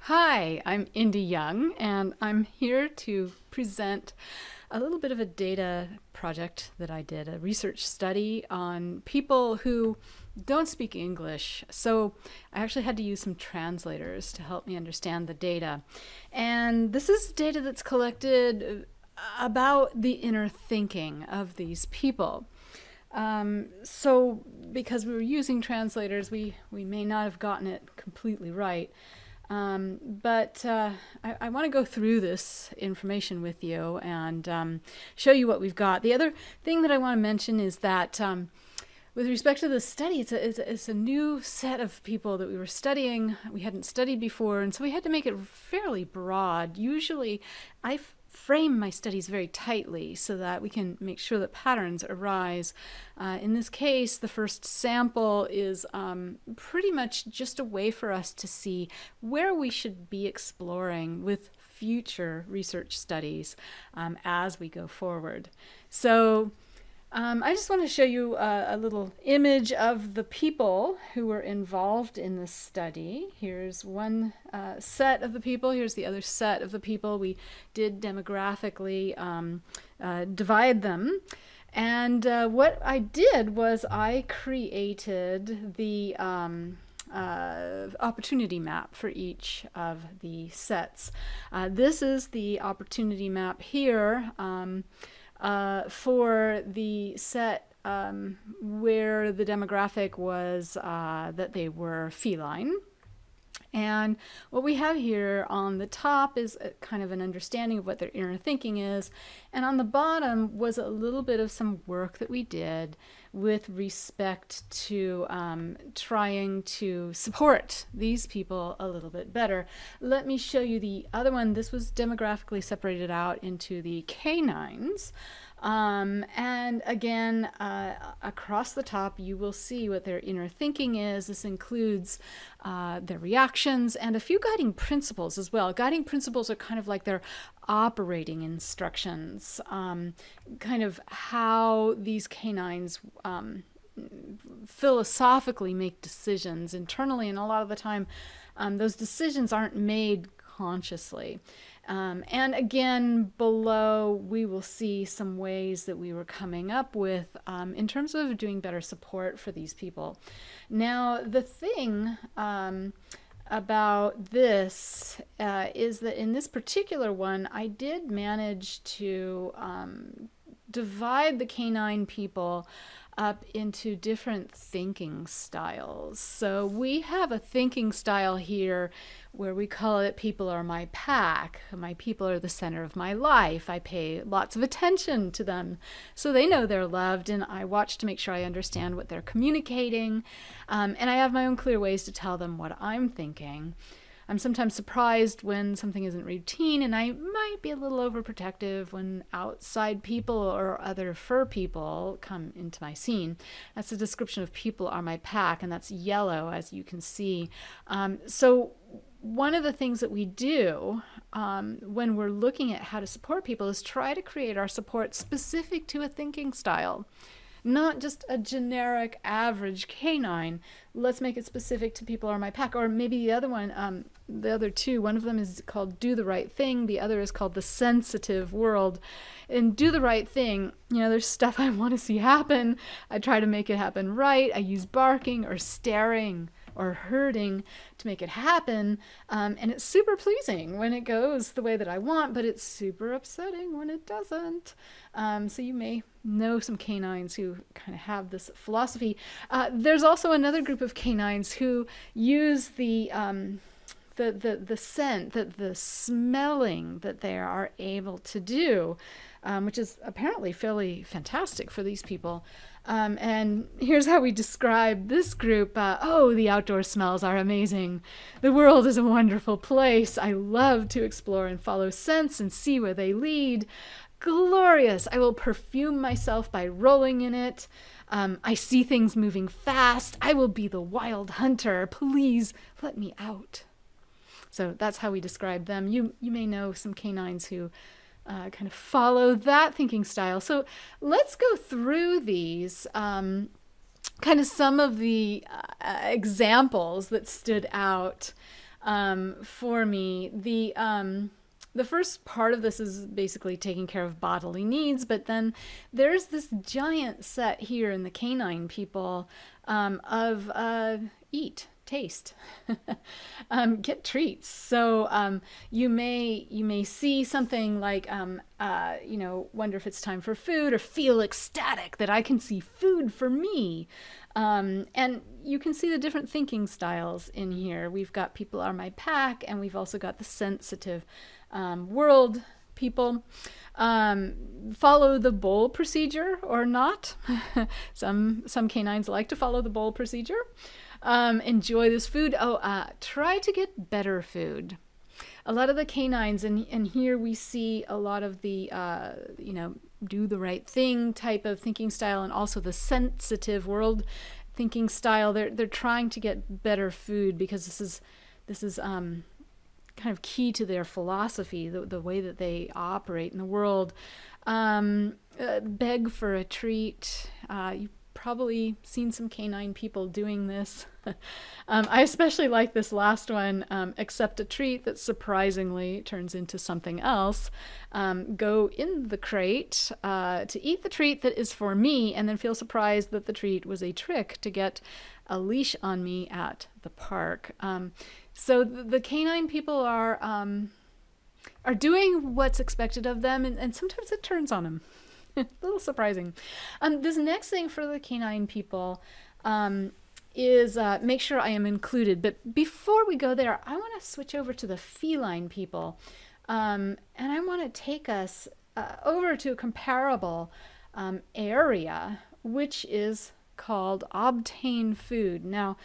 Hi, I'm Indy Young, and I'm here to present a little bit of a data project that I did, a research study on people who don't speak English. So I actually had to use some translators to help me understand the data. And this is data that's collected about the inner thinking of these people. So because we were using translators, we may not have gotten it completely right. But I want to go through this information with you and show you what we've got. The other thing that I want to mention is that with respect to the study, it's a new set of people that we were studying. We hadn't studied before, and so we had to make it fairly broad. Usually, I frame my studies very tightly so that we can make sure that patterns arise. In this case, the first sample is pretty much just a way for us to see where we should be exploring with future research studies as we go forward. So I just want to show you a little image of the people who were involved in this study. Here's one set of the people. Here's the other set of the people. We did demographically divide them. And what I did was I created the opportunity map for each of the sets. This is the opportunity map here. For the set where the demographic was that they were feline. And what we have here on the top is kind of an understanding of what their inner thinking is. And on the bottom was a little bit of some work that we did with respect to trying to support these people a little bit better. Let me show you the other one. This was demographically separated out into the canines. And again, across the top, you will see what their inner thinking is. This includes their reactions and a few guiding principles as well. Guiding principles are kind of like their operating instructions, kind of how these canines philosophically make decisions internally, and a lot of the time those decisions aren't made consciously. And again, below, we will see some ways that we were coming up with in terms of doing better support for these people. Now, the thing about this is that in this particular one, I did manage to divide the canine people up into different thinking styles. So we have a thinking style here where we call it people are my pack. My people are the center of my life. I pay lots of attention to them so they know they're loved, and I watch to make sure I understand what they're communicating. And I have my own clear ways to tell them what I'm thinking. I'm sometimes surprised when something isn't routine, and I might be a little overprotective when outside people or other fur people come into my scene. That's a description of people are my pack, and that's yellow, as you can see. So one of the things that we do when we're looking at how to support people is try to create our support specific to a thinking style. Not just a generic average canine. Let's make it specific to people are my pack. Or maybe the other one, the other two, one of them is called do the right thing. The other is called the sensitive world. And do the right thing, you know, there's stuff I want to see happen. I try to make it happen right. I use barking or staring or hurting to make it happen. And it's super pleasing when it goes the way that I want, but it's super upsetting when it doesn't. So you may know some canines who kind of have this philosophy. There's also another group of canines who use the scent, the smelling that they are able to do, which is apparently fairly fantastic for these people. And here's how we describe this group. Oh, the outdoor smells are amazing. The world is a wonderful place. I love to explore and follow scents and see where they lead. Glorious. I will perfume myself by rolling in it. I see things moving fast. I will be the wild hunter. Please let me out. So that's how we describe them. You may know some canines who kind of follow that thinking style. So let's go through these, kind of some of the examples that stood out for me. The first part of this is basically taking care of bodily needs, but then there's this giant set here in the canine people of eat, taste, get treats. So you may see something like wonder if it's time for food, or feel ecstatic that I can see food for me. And you can see the different thinking styles in here. We've got people are my pack, and we've also got the sensitive world people. Follow the bowl procedure or not. Some canines like to follow the bowl procedure. Enjoy this food. Try to get better food. A lot of the canines, and here we see a lot of the, do the right thing type of thinking style, and also the sensitive world thinking style. They're trying to get better food because this is kind of key to their philosophy, the way that they operate in the world. Beg for a treat. You've probably seen some canine people doing this. I especially like this last one, accept a treat that surprisingly turns into something else. Go in the crate to eat the treat that is for me, and then feel surprised that the treat was a trick to get a leash on me at the park. So the canine people are doing what's expected of them, and sometimes it turns on them. A little surprising. This next thing for the canine people is make sure I am included. But before we go there, I want to switch over to the feline people. And I want to take us over to a comparable area, which is called obtain food. Now,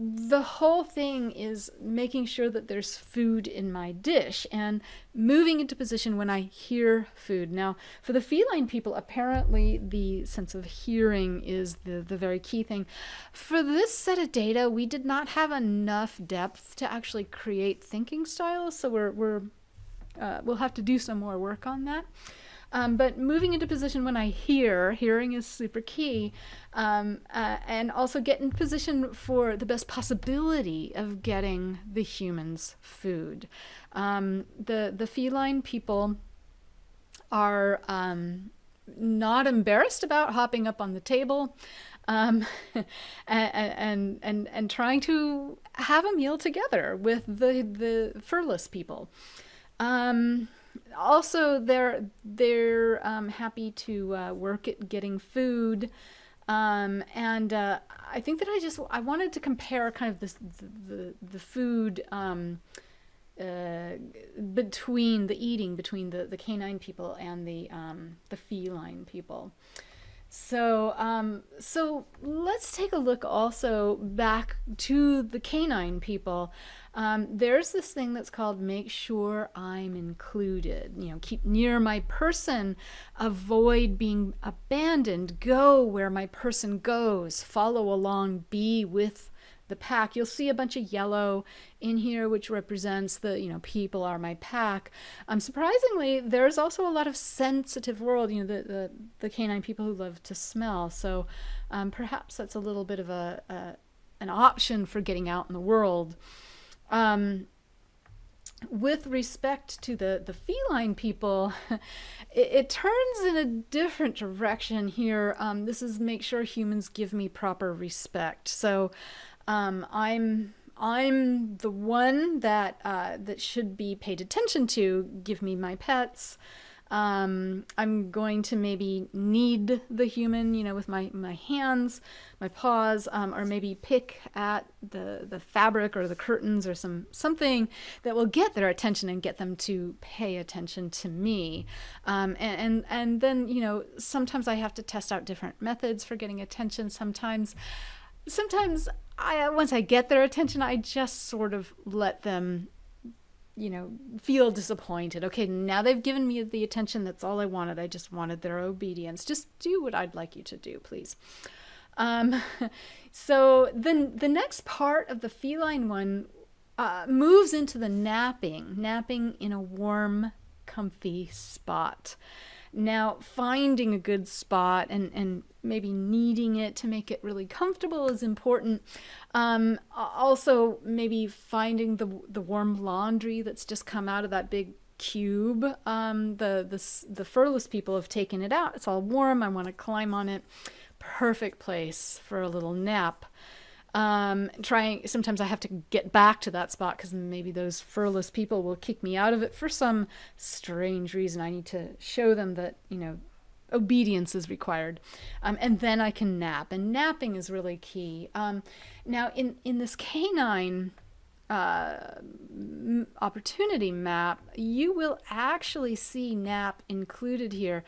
the whole thing is making sure that there's food in my dish and moving into position when I hear food. Now, for the feline people, apparently the sense of hearing is the very key thing. For this set of data, we did not have enough depth to actually create thinking styles, so we'll have to do some more work on that. But moving into position when I hearing is super key, and also get in position for the best possibility of getting the humans food. The feline people are not embarrassed about hopping up on the table and trying to have a meal together with the furless people. Also, they're happy to work at getting food, and I think that I wanted to compare kind of the food between the canine people and the feline people. So let's take a look also back to the canine people. There's this thing that's called make sure I'm included. Keep near my person, avoid being abandoned, go where my person goes, follow along, be with the pack. You'll see a bunch of yellow in here, which represents the, people are my pack. Surprisingly, there's also a lot of sensitive world, the canine people who love to smell. So perhaps that's a little bit of an option for getting out in the world. With respect to the feline people, it turns in a different direction here. This is make sure humans give me proper respect. So I'm the one that should be paid attention to. Give me my pets. I'm going to maybe knead the human, with my hands, my paws, or maybe pick at the fabric or the curtains or something that will get their attention and get them to pay attention to me. And then, sometimes I have to test out different methods for getting attention. Sometimes once I get their attention, I just sort of let them feel disappointed. Okay, now they've given me the attention. That's all I wanted. I just wanted their obedience. Just do what I'd like you to do, please. So then the next part of the feline one moves into the napping in a warm, comfy spot. Now, finding a good spot and maybe kneading it to make it really comfortable is important. Also, maybe finding the warm laundry that's just come out of that big cube. The furless people have taken it out. It's all warm. I want to climb on it. Perfect place for a little nap. Sometimes I have to get back to that spot because maybe those furless people will kick me out of it for some strange reason. I need to show them that, obedience is required. And then I can nap. And napping is really key. Now, in this canine opportunity map, you will actually see nap included here.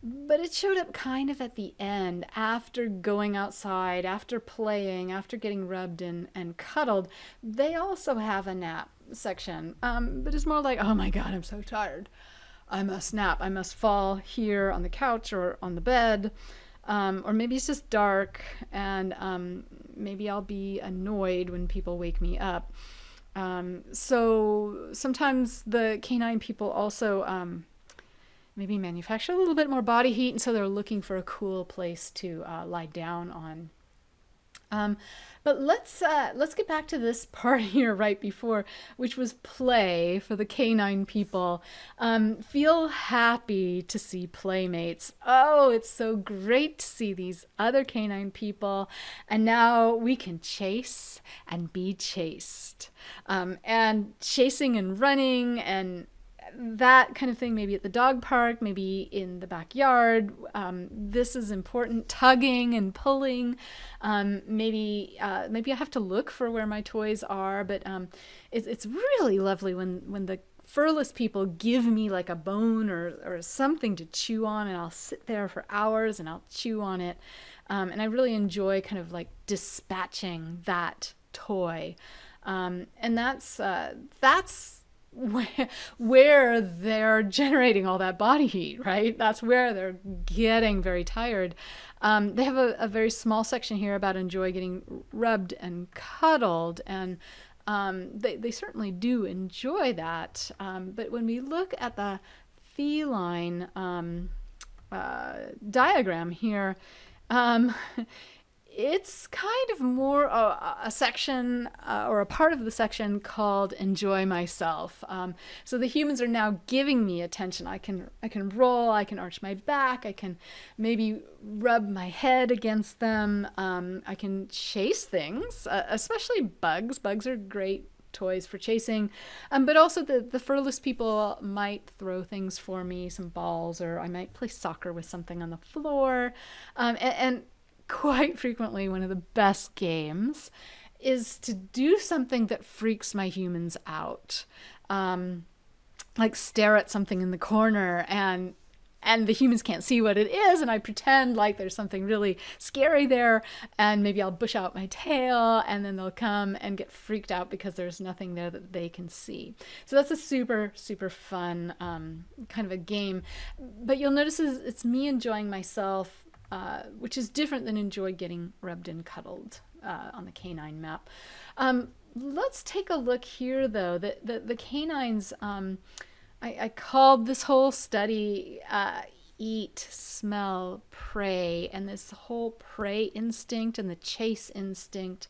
But it showed up kind of at the end, after going outside, after playing, after getting rubbed and cuddled. They also have a nap section, but it's more like, oh my God, I'm so tired. I must nap. I must fall here on the couch or on the bed. Or maybe it's just dark, and maybe I'll be annoyed when people wake me up. So sometimes the canine people also maybe manufacture a little bit more body heat, and so they're looking for a cool place to lie down on. But let's get back to this part here right before, which was play for the canine people. Feel happy to see playmates. Oh, it's so great to see these other canine people, and now we can chase and be chased. And chasing and running and that kind of thing, maybe at the dog park, maybe in the backyard. This is important. Tugging and pulling. Maybe I have to look for where my toys are, but it's really lovely when the furless people give me like a bone or something to chew on, and I'll sit there for hours and I'll chew on it. And I really enjoy kind of like dispatching that toy. And that's where they're generating all that body heat, right? That's where they're getting very tired. They have a very small section here about enjoy getting rubbed and cuddled, and they certainly do enjoy that. But when we look at the feline diagram here, it's kind of more a section or a part of the section called enjoy myself. So the humans are now giving me attention. I can roll, I can arch my back, I can maybe rub my head against them. I can chase things, especially bugs. Bugs are great toys for chasing, but also the furless people might throw things for me, some balls, or I might play soccer with something on the floor. And quite frequently, one of the best games is to do something that freaks my humans out. Like stare at something in the corner and the humans can't see what it is, and I pretend like there's something really scary there, and maybe I'll bush out my tail, and then they'll come and get freaked out because there's nothing there that they can see. So that's a super, super fun kind of a game. But you'll notice it's me enjoying myself, which is different than enjoy getting rubbed and cuddled on the canine map. Let's take a look here, though. The canines, I called this whole study eat, smell, prey, and this whole prey instinct and the chase instinct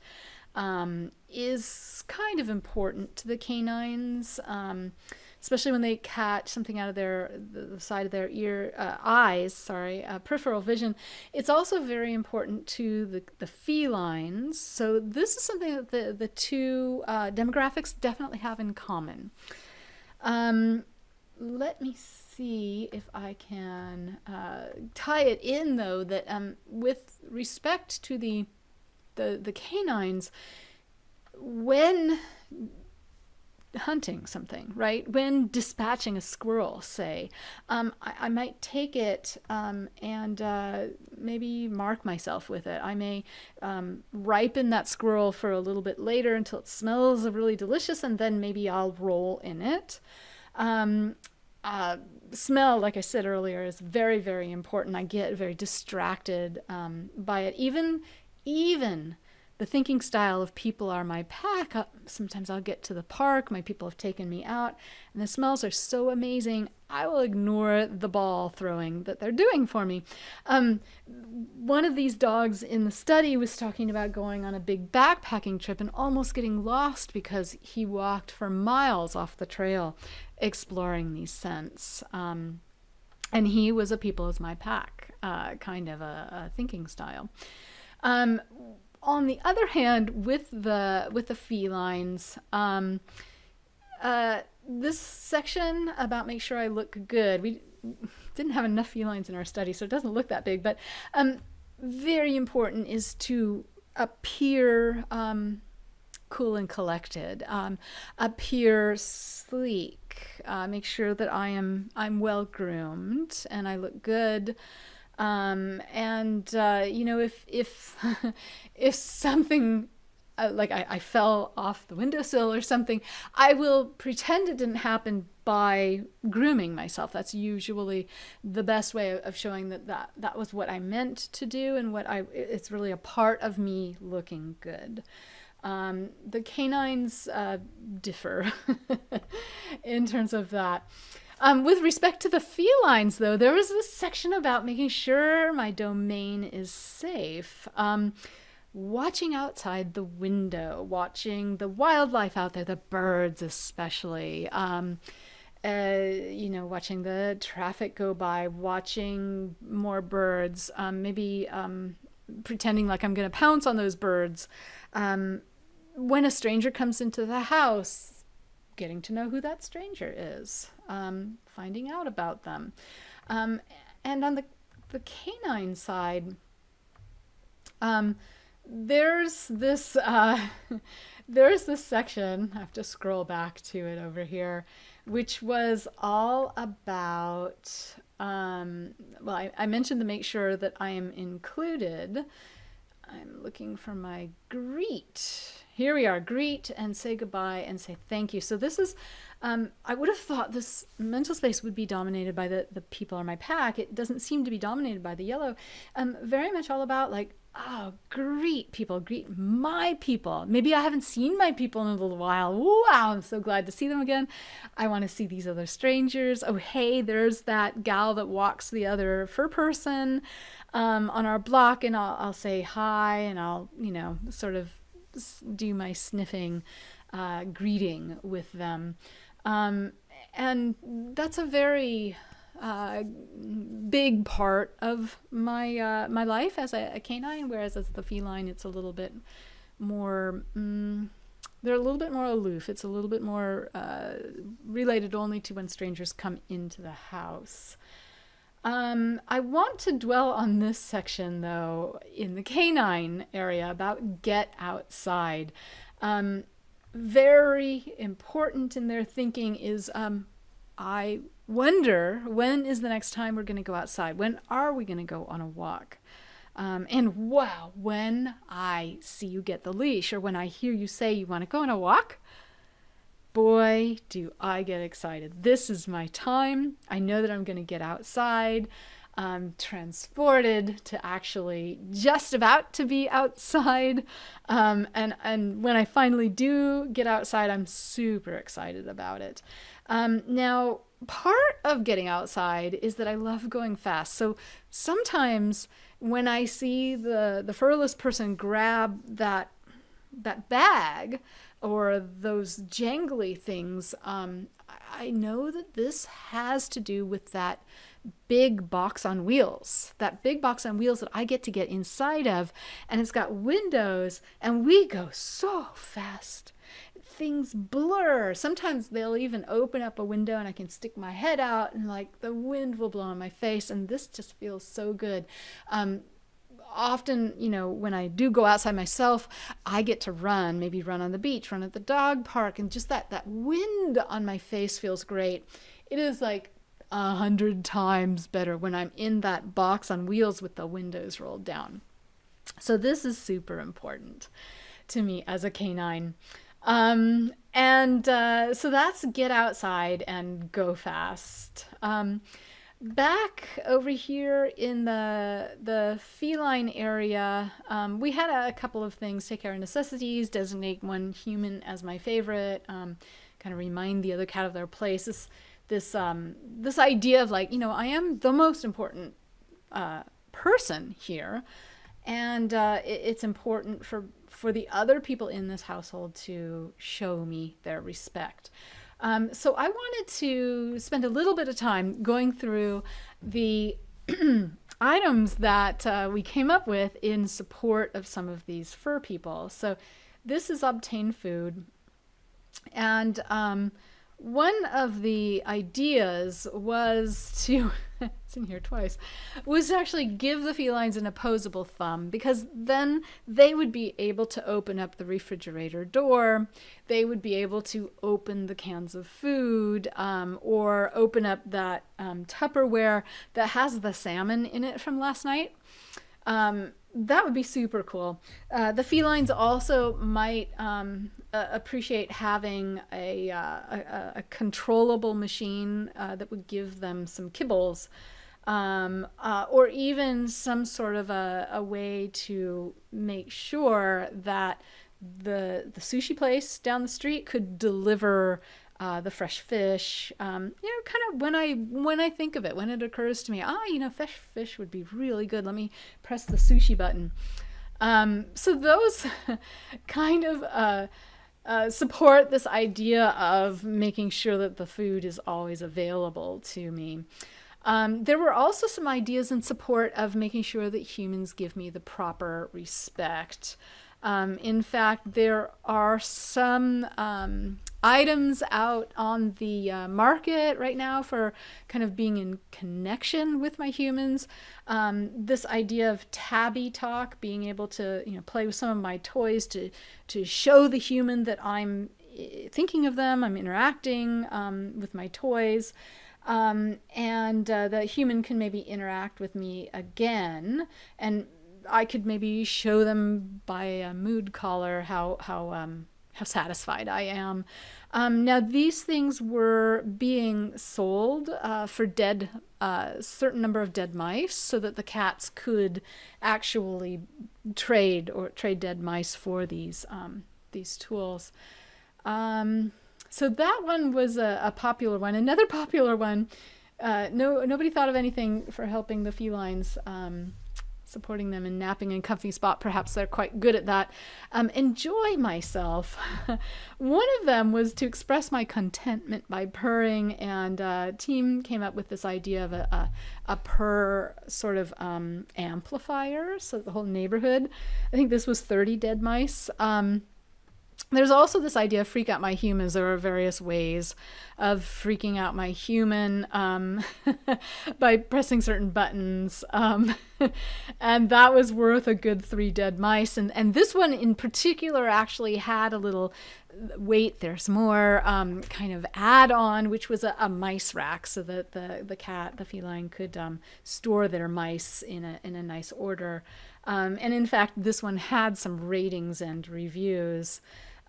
is kind of important to the canines. Especially when they catch something out of the side of their peripheral vision. It's also very important to the felines. So this is something that the two demographics definitely have in common. Let me see if I can tie it in, though, that with respect to the canines, when hunting something, right? When dispatching a squirrel, say, I might take it and maybe mark myself with it. I may ripen that squirrel for a little bit later until it smells really delicious, and then maybe I'll roll in it. Smell, like I said earlier, is very, very important. I get very distracted by it. Even the thinking style of people are my pack. Sometimes I'll get to the park, my people have taken me out, and the smells are so amazing, I will ignore the ball throwing that they're doing for me. One of these dogs in the study was talking about going on a big backpacking trip and almost getting lost because he walked for miles off the trail exploring these scents. And he was a people as my pack, kind of a thinking style. On the other hand, with the felines, this section about make sure I look good, we didn't have enough felines in our study, so it doesn't look that big, but very important is to appear cool and collected, appear sleek, make sure that I'm well groomed and I look good. If if something like I fell off the windowsill or something, I will pretend it didn't happen by grooming myself. That's usually the best way of showing that was what I meant to do and it's really a part of me looking good. The canines differ in terms of that. With respect to the felines, though, there was this section about making sure my domain is safe. Watching outside the window, watching the wildlife out there, the birds especially, watching the traffic go by, watching more birds, maybe pretending like I'm going to pounce on those birds. When a stranger comes into the house, getting to know who that stranger is, finding out about them. And on the canine side, there's this section, I have to scroll back to it over here, which was all about, I mentioned to make sure that I am included. I'm looking for my greet. Here we are, greet and say goodbye and say thank you. So this is, I would have thought this mental space would be dominated by the people or my pack. It doesn't seem to be dominated by the yellow. Very much all about greet people, greet my people. Maybe I haven't seen my people in a little while. Wow, I'm so glad to see them again. I want to see these other strangers. Oh, hey, there's that gal that walks the other fur person on our block, and I'll say hi, and I'll, sort of do my sniffing greeting with them. And that's a very big part of my my life as a canine, whereas as the feline, it's a little bit more, they're a little bit more aloof. It's a little bit more related only to when strangers come into the house. I want to dwell on this section, though, in the canine area about get outside. Very important in their thinking is, I wonder, when is the next time we're going to go outside? When are we going to go on a walk? And wow, when I see you get the leash, or when I hear you say you want to go on a walk, boy, do I get excited. This is my time. I know that I'm going to get outside. I'm transported to actually just about to be outside. And when I finally do get outside, I'm super excited about it. Now, part of getting outside is that I love going fast. So sometimes when I see the furless person grab that bag or those jangly things, I know that this has to do with that big box on wheels, that I get to get inside of, and it's got windows, and we go so fast. Things blur. Sometimes they'll even open up a window and I can stick my head out and the wind will blow in my face, and this just feels so good. Often, when I do go outside myself, I get to run, maybe run on the beach, run at the dog park, and just that wind on my face feels great. It is 100 times better when I'm in that box on wheels with the windows rolled down. So this is super important to me as a canine. So that's get outside and go fast. Back over here in the feline area, we had a couple of things: take care of necessities, designate one human as my favorite, kind of remind the other cat of their place. This idea of like, I am the most important person here, and it's important for the other people in this household to show me their respect. So I wanted to spend a little bit of time going through the items that we came up with in support of some of these fur people. So this is obtain food. And one of the ideas was to, it's in here twice, was to actually give the felines an opposable thumb, because then they would be able to open up the refrigerator door. They would be able to open the cans of food, or open up that Tupperware that has the salmon in it from last night. That would be super cool. The felines also might appreciate having a controllable machine that would give them some kibbles, or even some sort of a way to make sure that the sushi place down the street could deliver the fresh fish. Kind of when I think of it, when it occurs to me, fresh fish would be really good. Let me press the sushi button. So those kind of support this idea of making sure that the food is always available to me. There were also some ideas in support of making sure that humans give me the proper respect. In fact, there are some items out on the market right now for kind of being in connection with my humans. This idea of tabby talk, being able to play with some of my toys to show the human that I'm thinking of them, I'm interacting with my toys. And the human can maybe interact with me again, and I could maybe show them by a mood collar how satisfied I am. Now these things were being sold for certain number of dead mice, so that the cats could actually trade dead mice for these tools. So that one was a popular one. Another popular one. Nobody thought of anything for helping the felines. Supporting them in napping and comfy spot. Perhaps they're quite good at that. Enjoy myself. One of them was to express my contentment by purring, and team came up with this idea of a purr sort of amplifier, so the whole neighborhood. I think this was 30 dead mice. There's also this idea of freak out my humans. There are various ways of freaking out my human by pressing certain buttons. And that was worth a good 3 dead mice. And this one in particular actually had a little, wait, there's more, kind of add-on, which was a mice rack, so that the feline could store their mice in a nice order. And in fact, this one had some ratings and reviews.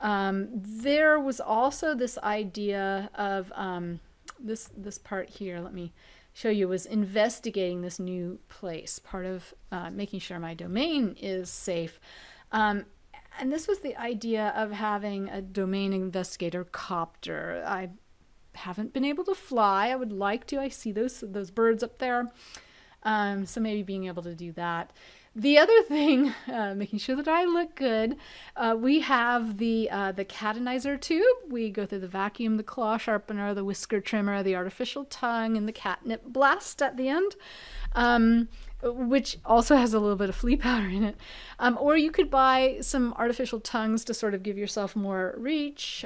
There was also this idea of this part here, let me show you, was investigating this new place, part of making sure my domain is safe. And this was the idea of having a domain investigator copter. I haven't been able to fly. I would like to. I see those birds up there. So maybe being able to do that. The other thing, making sure that I look good, we have the catinizer tube. We go through the vacuum, the claw sharpener, the whisker trimmer, the artificial tongue, and the catnip blast at the end, which also has a little bit of flea powder in it. Or you could buy some artificial tongues to sort of give yourself more reach.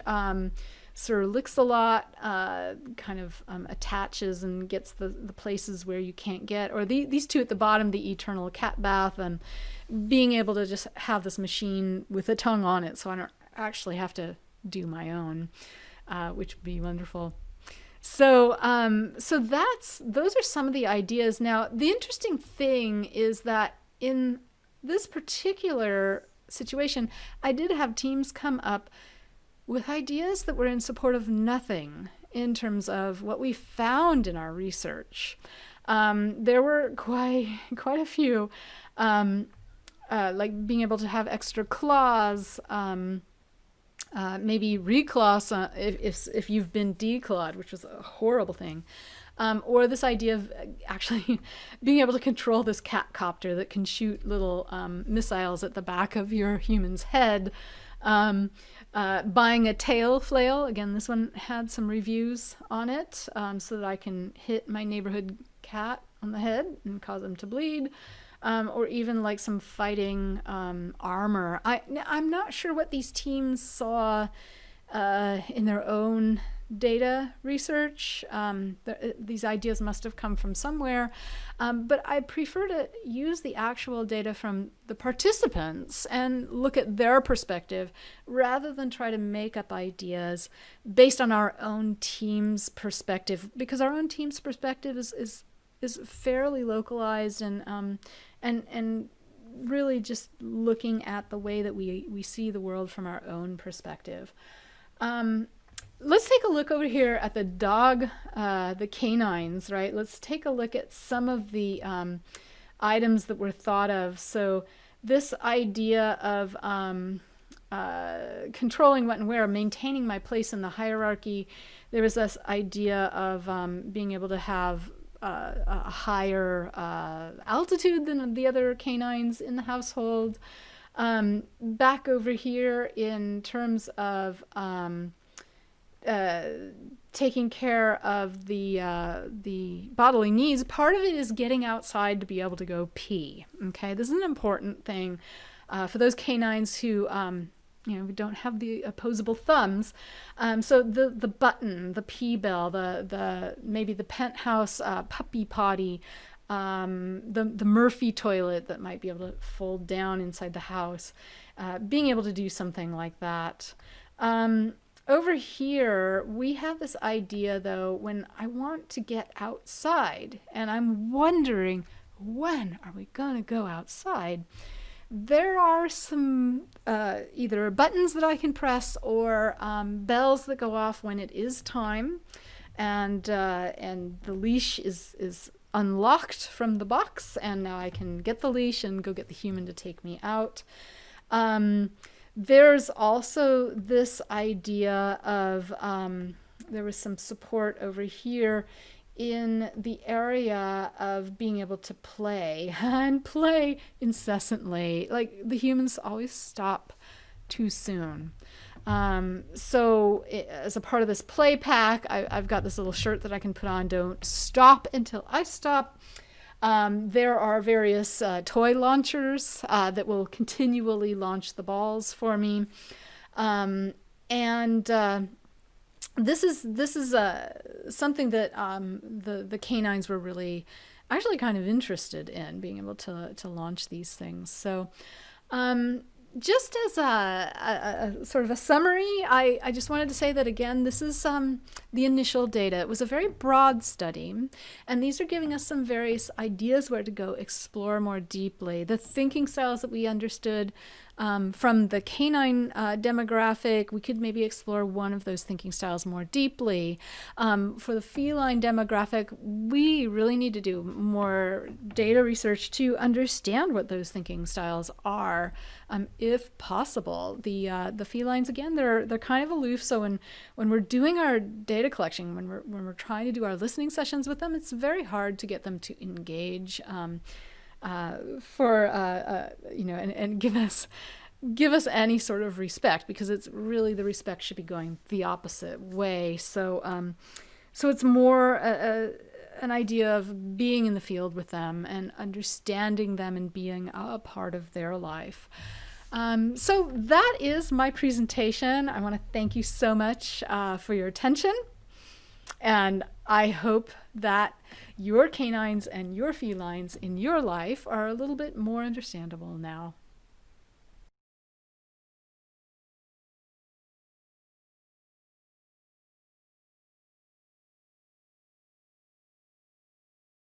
Sort of licks a lot, kind of attaches and gets the places where you can't get. Or these two at the bottom, the eternal cat bath, and being able to just have this machine with a tongue on it, so I don't actually have to do my own, which would be wonderful. So those are some of the ideas. Now, the interesting thing is that in this particular situation, I did have teams come up with ideas that were in support of nothing in terms of what we found in our research. There were quite a few, like being able to have extra claws, maybe reclaws if you've been declawed, which was a horrible thing. Or this idea of actually being able to control this cat copter that can shoot little missiles at the back of your human's head. Buying a tail flail. Again, this one had some reviews on it, so that I can hit my neighborhood cat on the head and cause them to bleed. Or even like some fighting armor. I'm not sure what these teams saw in their own data research. These ideas must have come from somewhere, but I prefer to use the actual data from the participants and look at their perspective rather than try to make up ideas based on our own team's perspective, because our own team's perspective is fairly localized and really just looking at the way that we see the world from our own perspective. Let's take a look over here at the dog, the canines, right? Let's take a look at some of the items that were thought of. So this idea of controlling what and where, maintaining my place in the hierarchy. There was this idea of being able to have a higher altitude than the other canines in the household. Back over here in terms of taking care of the bodily needs, part of it is getting outside to be able to go pee. Okay, this is an important thing for those canines who don't have the opposable thumbs. So the button, the pee bell, the maybe the penthouse puppy potty, the Murphy toilet that might be able to fold down inside the house, being able to do something like that. Over here, we have this idea, though, when I want to get outside, and I'm wondering, when are we going to go outside? There are some either buttons that I can press or bells that go off when it is time, and the leash is unlocked from the box, and now I can get the leash and go get the human to take me out. There's also this idea of, there was some support over here in the area of being able to play and play incessantly. Like the humans always stop too soon. So as a part of this play pack, I've got this little shirt that I can put on, don't stop until I stop. There are various toy launchers that will continually launch the balls for me. This is something that the canines were really actually kind of interested in, being able to launch these things. So just as a sort of a summary, I just wanted to say that, again, this is the initial data. It was a very broad study, and these are giving us some various ideas where to go explore more deeply. The thinking styles that we understood from the canine demographic, we could maybe explore one of those thinking styles more deeply. For the feline demographic, we really need to do more data research to understand what those thinking styles are, if possible. The felines, again, they're kind of aloof. So when we're doing our data collection, when we're trying to do our listening sessions with them, it's very hard to get them to engage. And give us any sort of respect, because it's really, the respect should be going the opposite way. So it's more an idea of being in the field with them and understanding them and being a part of their life. So that is my presentation. I want to thank you so much for your attention. And I hope that your canines and your felines in your life are a little bit more understandable now.